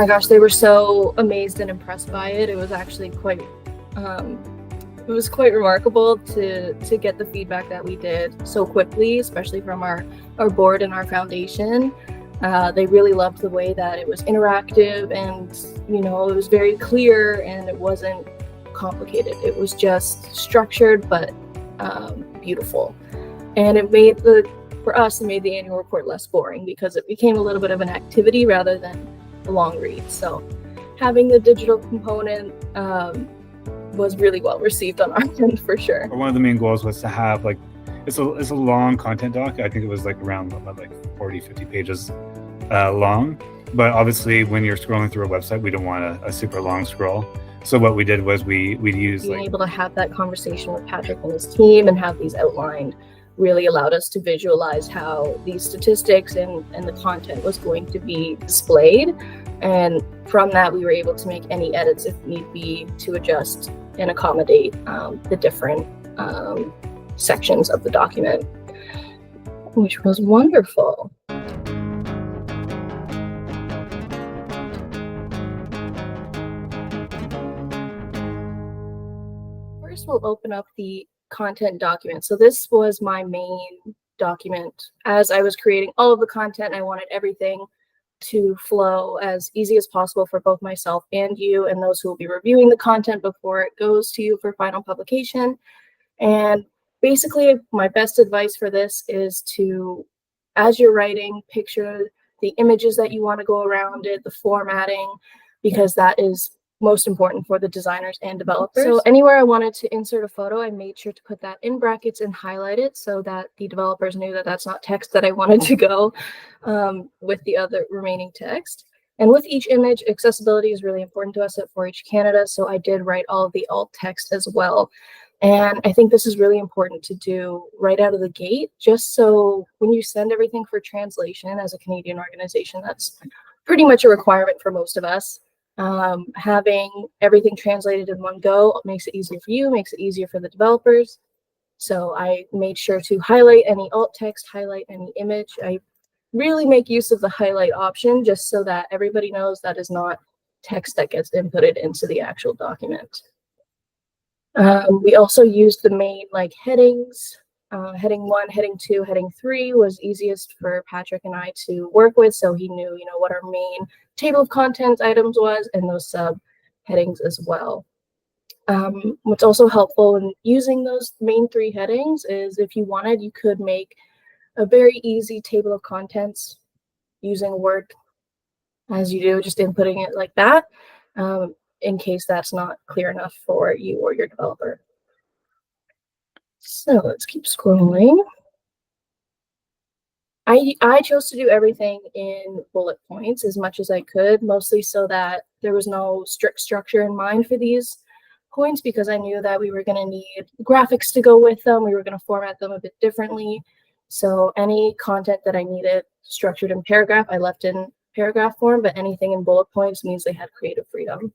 my gosh, they were so amazed and impressed by it. It was actually quite remarkable to get the feedback that we did so quickly, especially from our board and our foundation. They really loved the way that it was interactive, and it was very clear, and it wasn't complicated. It was just structured but beautiful, and it made the annual report less boring because it became a little bit of an activity rather than a long read. So having the digital component was really well received on our end, for sure. One of the main goals was to have it's a long content doc. I think it was around 40-50 pages long, but obviously when you're scrolling through a website, we don't want a super long scroll. So what we did was we used being able to have that conversation with Patrick and his team and have these outlined really allowed us to visualize how these statistics and the content was going to be displayed. And from that, we were able to make any edits if need be to adjust and accommodate the different sections of the document, which was wonderful. First, we'll open up the content document. So this was my main document. As I was creating all of the content, I wanted everything to flow as easy as possible for both myself and you and those who will be reviewing the content before it goes to you for final publication. And basically, my best advice for this is to, as you're writing, picture the images that you want to go around it, the formatting, because that is most important for the designers and developers. So anywhere I wanted to insert a photo, I made sure to put that in brackets and highlight it so that the developers knew that that's not text that I wanted to go with the other remaining text. And with each image, accessibility is really important to us at 4-H Canada, so I did write all of the alt text as well. And I think this is really important to do right out of the gate, just so when you send everything for translation as a Canadian organization, that's pretty much a requirement for most of us. Having everything translated in one go makes it easier for you, makes it easier for the developers. So I made sure to highlight any alt text, highlight any image. I really make use of the highlight option just so that everybody knows that is not text that gets inputted into the actual document. We also used the main headings. Heading 1, heading 2, heading 3 was easiest for Patrick and I to work with, so he knew, what our main table of contents items was, and those sub headings as well. What's also helpful in using those main 3 headings is if you wanted, you could make a very easy table of contents using Word as you do, just inputting it like that, in case that's not clear enough for you or your developer. So let's keep scrolling. I chose to do everything in bullet points as much as I could, mostly so that there was no strict structure in mind for these points, because I knew that we were going to need graphics to go with them. We were going to format them a bit differently. So any content that I needed structured in paragraph, I left in paragraph form, but anything in bullet points means they had creative freedom.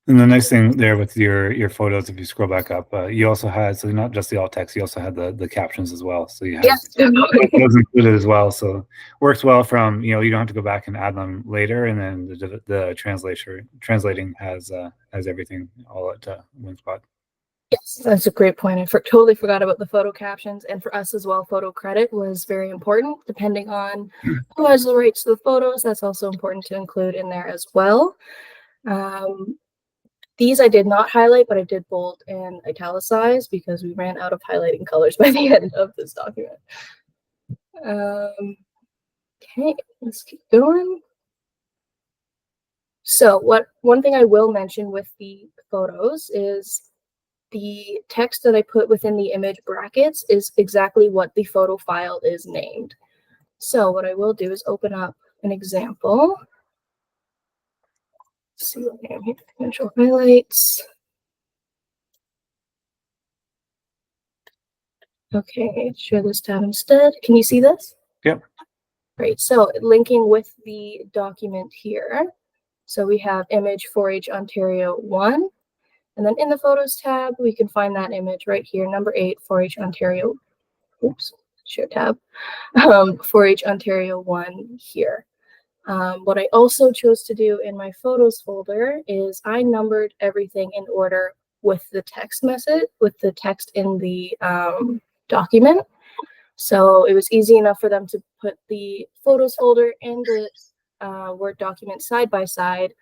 And the nice thing there with your photos, if you scroll back up, you also had, so not just the alt text, you also had the captions as well. So you had those included as well. So works well from, you don't have to go back and add them later. And then the translating has everything all at one spot. Yes, that's a great point. I totally forgot about the photo captions. And for us as well, photo credit was very important. Depending on who has the rights to the photos, that's also important to include in there as well. These I did not highlight, but I did bold and italicize because we ran out of highlighting colors by the end of this document. Okay, let's keep going. So one thing I will mention with the photos is the text that I put within the image brackets is exactly what the photo file is named. So what I will do is open up an example. Let's see what I am here. Potential highlights. Okay, share this tab instead. Can you see this? Yep. Great. So linking with the document here. So we have image 4-H Ontario 1. And then in the Photos tab, we can find that image right here, number 8, 4-H Ontario. Oops, share tab, for each Ontario one here. What I also chose to do in my photos folder is I numbered everything in order with the text message, with the text in the document. So it was easy enough for them to put the photos folder and the Word document side by side,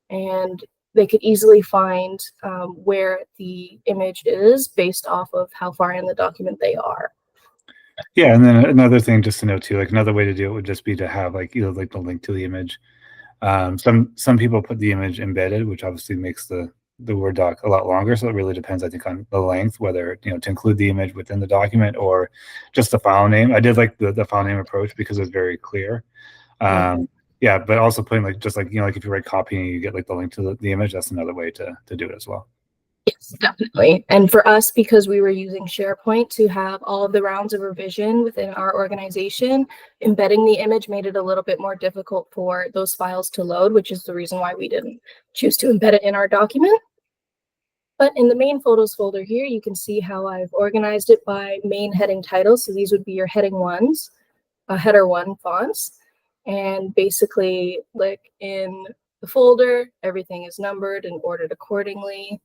and they could easily find where the image is based off of how far in the document they are. Yeah, and then another thing just to note too, like another way to do it would just be to have like either like the link to the image. Some people put the image embedded, which obviously makes the Word doc a lot longer. So it really depends, I think, on the length, whether to include the image within the document or just the file name. I did like the file name approach because it's very clear. Yeah, but also putting like just like like if you write copy and you get like the link to the image, that's another way to do it as well. Yes, definitely. And for us, because we were using SharePoint to have all of the rounds of revision within our organization, embedding the image made it a little bit more difficult for those files to load, which is the reason why we didn't choose to embed it in our document. But in the main photos folder here, you can see how I've organized it by main heading titles. So these would be your heading ones, header one fonts. And basically, like in the folder, everything is numbered and ordered accordingly.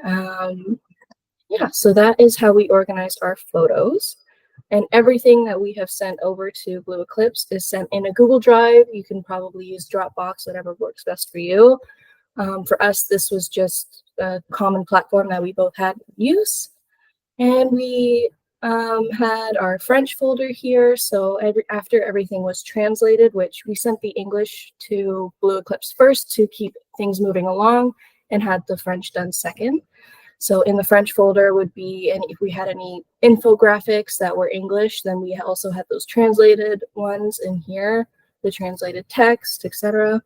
Yeah, so that is how we organized our photos, and everything that we have sent over to Blue Eclipse is sent in a Google Drive. You can probably use Dropbox, whatever works best for you. For us, this was just a common platform that we both had use, and we had our French folder here. So after everything was translated, which we sent the English to Blue Eclipse first to keep things moving along, and had the French done second. So in the French folder would be, and if we had any infographics that were English, then we also had those translated ones in here, the translated text, etc.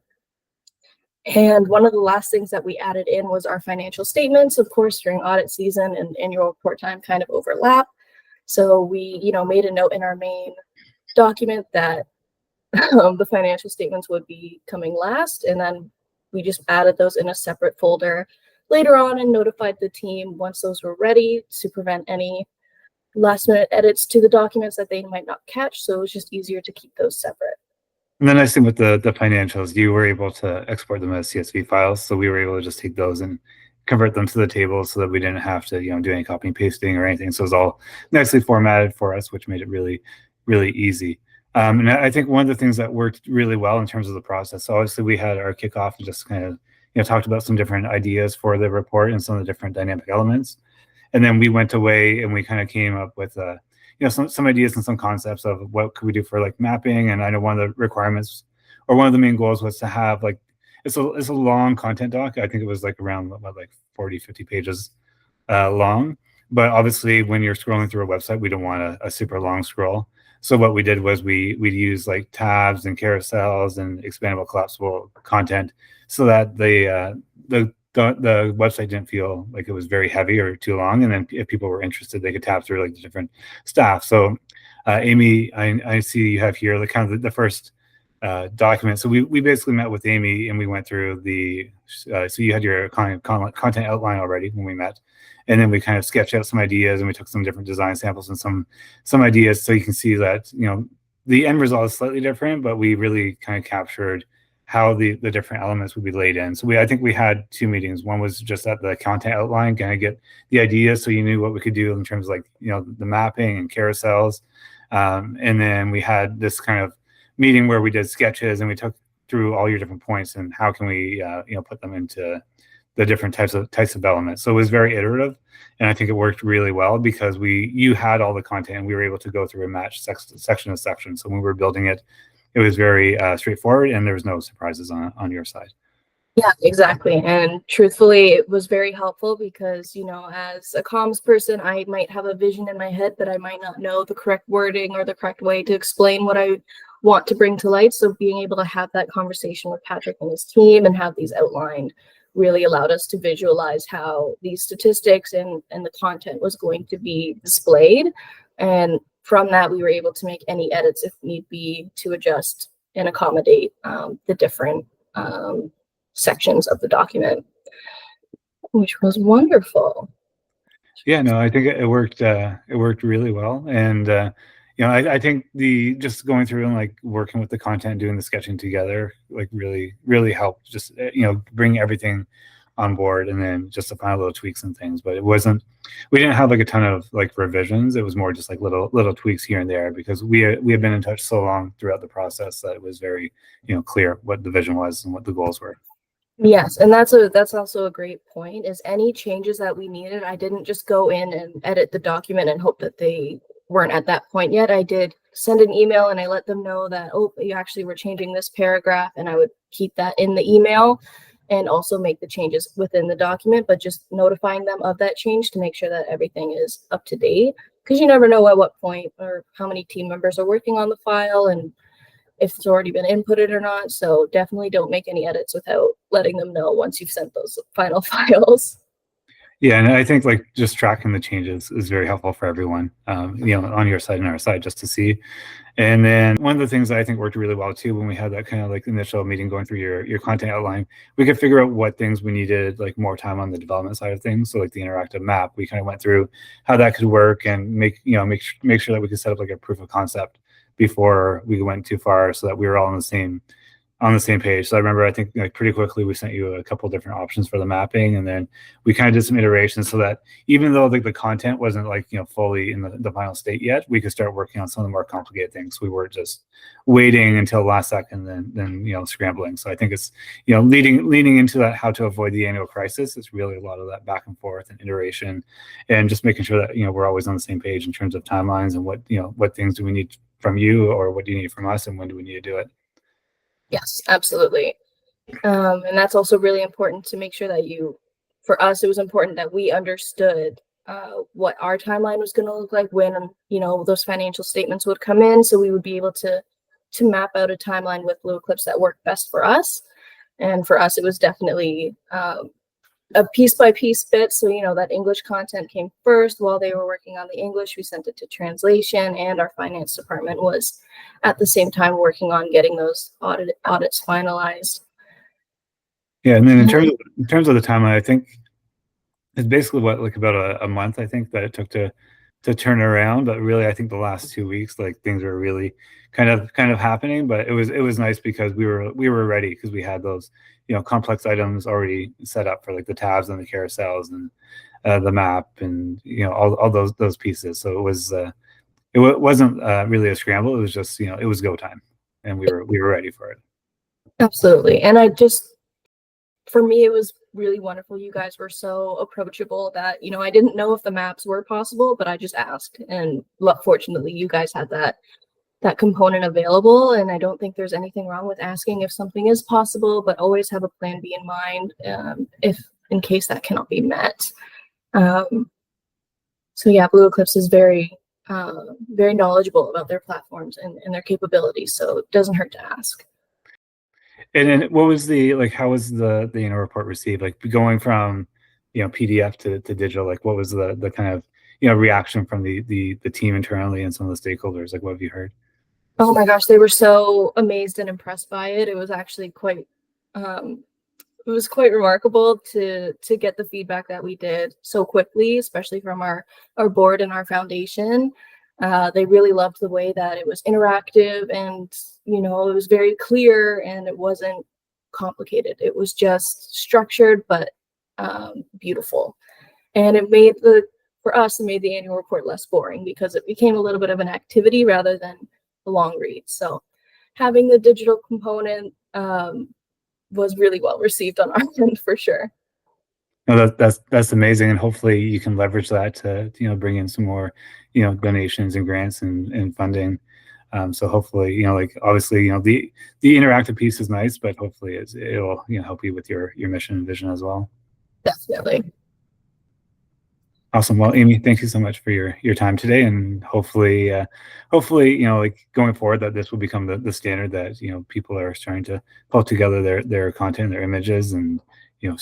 And one of the last things that we added in was our financial statements. Of course, during audit season and annual report time kind of overlap. So we, made a note in our main document that the financial statements would be coming last, and then we just added those in a separate folder later on and notified the team once those were ready to prevent any last minute edits to the documents that they might not catch. So it was just easier to keep those separate. And the nice thing with the financials, you were able to export them as CSV files. So we were able to just take those and convert them to the table so that we didn't have to, do any copy and pasting or anything. So it was all nicely formatted for us, which made it really, really easy. And I think one of the things that worked really well in terms of the process, so obviously we had our kickoff and just kind of, talked about some different ideas for the report and some of the different dynamic elements. And then we went away and we kind of came up with, some ideas and some concepts of what could we do for like mapping. And I know one of the requirements or one of the main goals was to have like, it's a long content doc. I think it was like around like 40, 50 pages long. But obviously when you're scrolling through a website, we don't want a super long scroll. So what we did was we use like tabs and carousels and expandable collapsible content so that the website didn't feel like it was very heavy or too long. And then if people were interested, they could tab through like the different stuff. So Amy, I see you have here the kind of the first document. So we basically met with Amy and we went through so you had your content outline already when we met. And then we kind of sketched out some ideas and we took some different design samples and some ideas. So you can see that, the end result is slightly different, but we really kind of captured how the different elements would be laid in. So I think we had two meetings. One was just at the content outline, kind of get the idea so you knew what we could do in terms of like, the mapping and carousels. And then we had this kind of meeting where we did sketches and we took through all your different points and how can we, put them into the different types of elements. So it was very iterative, and I think it worked really well because you had all the content and we were able to go through and match section to section. So when we were building it, it was very straightforward and there was no surprises on your side. Yeah, exactly. And truthfully, it was very helpful because, as a comms person, I might have a vision in my head, but I might not know the correct wording or the correct way to explain what I want to bring to light. So being able to have that conversation with Patrick and his team and have these outlined really allowed us to visualize how these statistics and the content was going to be displayed. And from that, we were able to make any edits if need be to adjust and accommodate the different sections of the document, which was wonderful. Yeah, no, I think it worked really well. And I think the just going through and like working with the content, doing the sketching together, like really helped just bring everything on board, and then just the final little tweaks and things. But we didn't have like a ton of like revisions. It was more just like little tweaks here and there, because we had been in touch so long throughout the process that it was very clear what the vision was and what the goals were. Yes, and that's also a great point, is any changes that we needed, I didn't just go in and edit the document and hope that they weren't at that point yet. I did send an email and I let them know that, oh, you actually were changing this paragraph, and I would keep that in the email and also make the changes within the document, but just notifying them of that change to make sure that everything is up to date, because you never know at what point or how many team members are working on the file and if it's already been inputted or not. So definitely don't make any edits without letting them know once you've sent those final files. Yeah, and I think like just tracking the changes is very helpful for everyone, on your side and our side, just to see. And then one of the things that I think worked really well too, when we had that kind of like initial meeting going through your content outline, we could figure out what things we needed like more time on the development side of things. So like the interactive map, we kind of went through how that could work, and make sure that we could set up like a proof of concept before we went too far, so that we were all on the same page. So I remember, I think like pretty quickly we sent you a couple different options for the mapping, and then we kind of did some iterations so that even though like the content wasn't like fully in the final state yet, we could start working on some of the more complicated things. We weren't just waiting until last second, then scrambling. So I think it's leading into that how to avoid the annual crisis. It's really a lot of that back and forth and iteration, and just making sure that we're always on the same page in terms of timelines and what things do we need from you, or what do you need from us, and when do we need to do it. Yes, absolutely. And that's also really important to make sure that for us, it was important that we understood what our timeline was going to look like when, those financial statements would come in. So we would be able to map out a timeline with Blue Eclipse that worked best for us. And for us, it was definitely a piece by piece bit. So, that English content came first. While they were working on the English, we sent it to translation, and our finance department was at the same time working on getting those audits finalized. Yeah, and then in terms of the timeline, I think it's basically like about a month, I think, that it took to turn around. But really, I think the last 2 weeks, like things were really kind of happening. But it was nice because we were ready, because we had those complex items already set up for like the tabs and the carousels and the map and all those pieces. So it wasn't really a scramble. It was just it was go time, and we were ready for it. Absolutely. And for me, it was really wonderful. You guys were so approachable that I didn't know if the maps were possible, but I just asked, and fortunately you guys had that component available. And I don't think there's anything wrong with asking if something is possible, but always have a plan B in mind if in case that cannot be met. So yeah, Blue Eclipse is very knowledgeable about their platforms and their capabilities, so it doesn't hurt to ask. And then what was how was the report received? Like going from PDF to digital, like what was the kind of reaction from the team internally and some of the stakeholders? Like what have you heard? Oh my gosh, they were so amazed and impressed by it. It was actually quite remarkable to get the feedback that we did so quickly, especially from our board and our foundation. They really loved the way that it was interactive, and it was very clear, and it wasn't complicated. It was just structured but beautiful, and it made the annual report less boring, because it became a little bit of an activity rather than a long read. So having the digital component was really well received on our end, for sure. No, that's amazing, and hopefully you can leverage that to bring in some more donations and grants and funding. So hopefully obviously the interactive piece is nice, but hopefully it'll help you with your mission and vision as well. Definitely. Awesome. Well, Amy, thank you so much for your time today, and hopefully going forward, that this will become the standard that people are starting to pull together their content, their images, and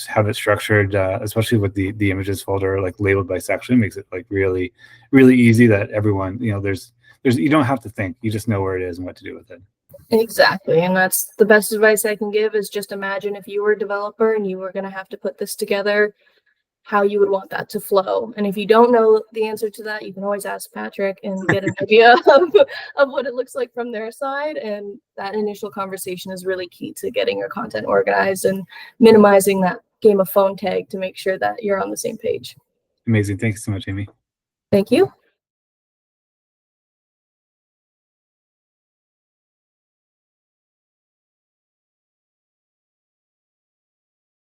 have it structured, especially with the images folder like labeled by section. Makes it like really easy that everyone there's you don't have to think, you just know where it is and what to do with it. Exactly, and that's the best advice I can give, is just imagine if you were a developer and you were going to have to put this together. how you would want that to flow. And if you don't know the answer to that, you can always ask Patrick and get an idea of what it looks like from their side. And that initial conversation is really key to getting your content organized and minimizing that game of phone tag to make sure that you're on the same page. Amazing. Thanks so much, Amy. Thank you.